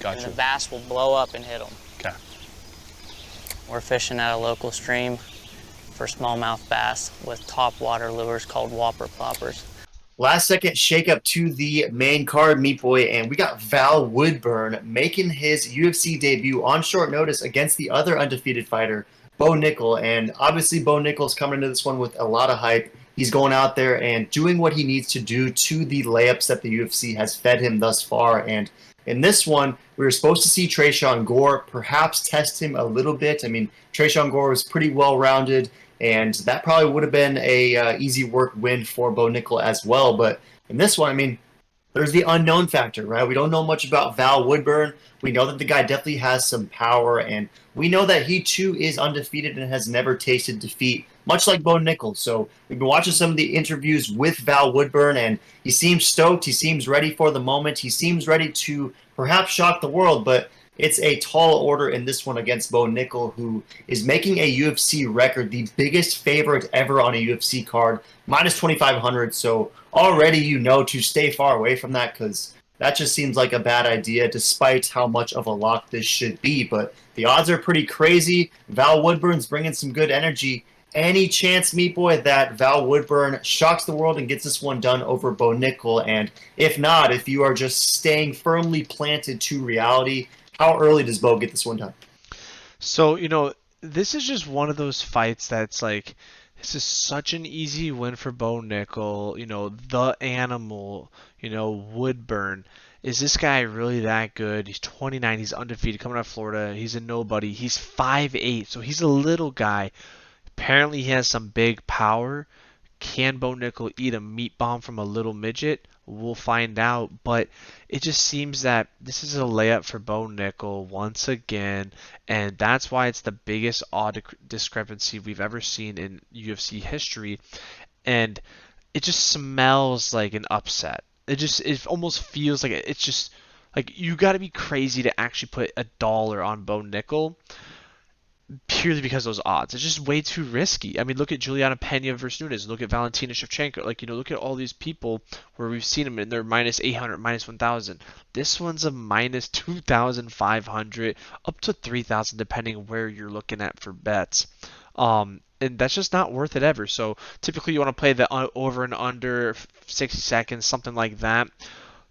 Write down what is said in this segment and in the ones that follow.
Gotcha. And the bass will blow up and hit them. Okay. We're fishing at a local stream for smallmouth bass with top water lures called whopper ploppers. Last second shakeup to the main card, Meat Boy, and we got Val Woodburn making his UFC debut on short notice against the other undefeated fighter, Bo Nickal. And obviously Bo Nickal's coming into this one with a lot of hype. He's going out there and doing what he needs to do to the layups that the UFC has fed him thus far. And in this one, we were supposed to see Tresean Gore perhaps test him a little bit. I mean, Tresean Gore was pretty well-rounded, and that probably would have been a easy work win for Bo Nickal as well. But in this one, I mean, there's the unknown factor, right? We don't know much about Val Woodburn. We know that the guy definitely has some power, and we know that he too is undefeated and has never tasted defeat, much like Bo Nickal. So we've been watching some of the interviews with Val Woodburn, and he seems stoked. He seems ready for the moment. He seems ready to perhaps shock the world, but it's a tall order in this one against Bo Nickal, who is making a UFC record, the biggest favorite ever on a UFC card, minus 2,500. So already you know to stay far away from that, because that just seems like a bad idea, despite how much of a lock this should be. But the odds are pretty crazy. Val Woodburn's bringing some good energy. Any chance, Meat Boy, that Val Woodburn shocks the world and gets this one done over Bo Nickal? And if not, if you are just staying firmly planted to reality, how early does Bo get this one done? So, you know, this is just one of those fights that's like, this is such an easy win for Bo Nickal. You know, the animal, you know, Woodburn. Is this guy really that good? He's 29. He's undefeated, coming out of Florida. He's a nobody. He's 5'8", so he's a little guy. Apparently, he has some big power. Can Bo Nickal eat a meat bomb from a little midget? We'll find out, but it just seems that this is a layup for Bo Nickal once again, and that's why it's the biggest odd discrepancy we've ever seen in UFC history, and it just smells like an upset. It almost feels like it's just like you got to be crazy to actually put $1 on Bo Nickal purely because of those odds. It's just way too risky. I mean, look at Juliana Pena versus Nunes. Look at Valentina Shevchenko. Like, you know, look at all these people where we've seen them and they're minus 800, minus 1,000. This one's a minus 2,500, up to 3,000, depending where you're looking at for bets. And that's just not worth it ever. So typically you want to play the over and under 60 seconds, something like that.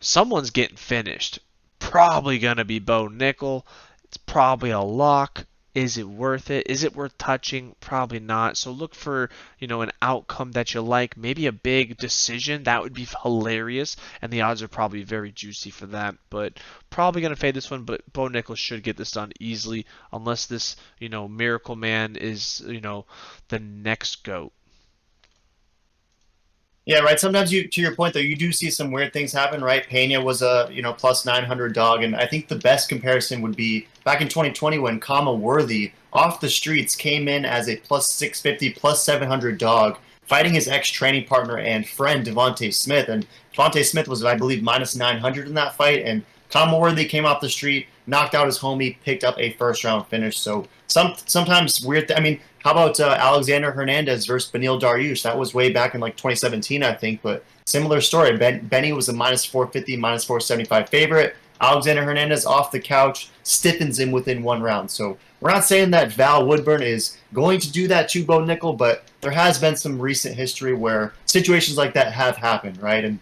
Someone's getting finished. Probably going to be Bo Nickal. It's probably a lock. Is it worth it? Is it worth touching? Probably not. So look for, you know, an outcome that you like. Maybe a big decision. That would be hilarious. And the odds are probably very juicy for that. But probably going to fade this one. But Bo Nickal should get this done easily. Unless this, you know, Miracle Man is, you know, the next GOAT. Yeah, right. Sometimes to your point though, you do see some weird things happen, right? Pena was a plus 900 dog, and I think the best comparison would be back in 2020 when Kama Worthy off the streets came in as a plus 650, plus 700 dog, fighting his ex-training partner and friend Devontae Smith, and Devontae Smith was, I believe, minus 900 in that fight, and Kama Worthy came off the street, knocked out his homie, picked up a first-round finish. So sometimes weird. I mean, how about Alexander Hernandez versus Beneil Dariush? That was way back in like 2017, I think. But similar story. Benny was a minus 450, minus 475 favorite. Alexander Hernandez off the couch, stiffens him within one round. So we're not saying that Val Woodburn is going to do that to Bo Nickal, but there has been some recent history where situations like that have happened, right? And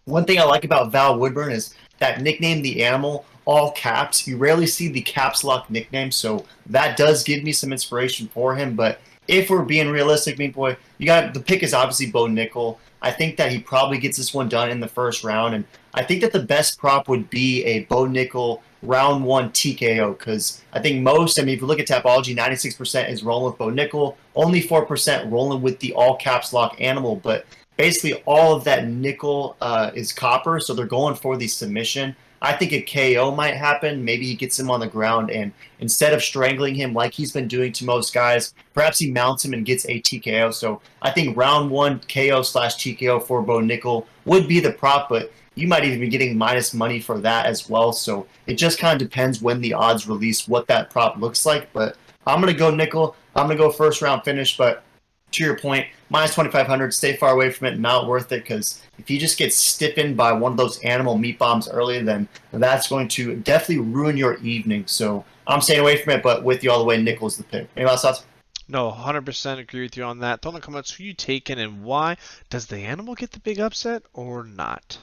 one thing I like about Val Woodburn is that nickname, The Animal, all caps. You rarely see the caps lock nickname, so that does give me some inspiration for him. But if we're being realistic, Meat Boy, the pick is obviously Bo Nickal. I think that he probably gets this one done in the first round, and I think that the best prop would be a Bo Nickal round 1 TKO, because I think if you look at Tapology, 96% is rolling with Bo Nickal, only 4% rolling with the all caps lock Animal, but basically all of that Nickal is copper, so they're going for the submission. I think a KO might happen. Maybe he gets him on the ground, and instead of strangling him like he's been doing to most guys, perhaps he mounts him and gets a TKO. So I think round 1 KO/TKO for Bo Nickal would be the prop, but you might even be getting minus money for that as well. So it just kind of depends when the odds release what that prop looks like. But I'm going to go Nickal. I'm going to go first round finish, but to your point, minus 2,500, stay far away from it, not worth it, because if he just gets stiffened by one of those animal meat bombs early, then that's going to definitely ruin your evening. So I'm staying away from it, but with you all the way, Nickal's the pick. Any last thoughts? No, 100% agree with you on that. Tell in the comments who you taking and why. Does the animal get the big upset or not?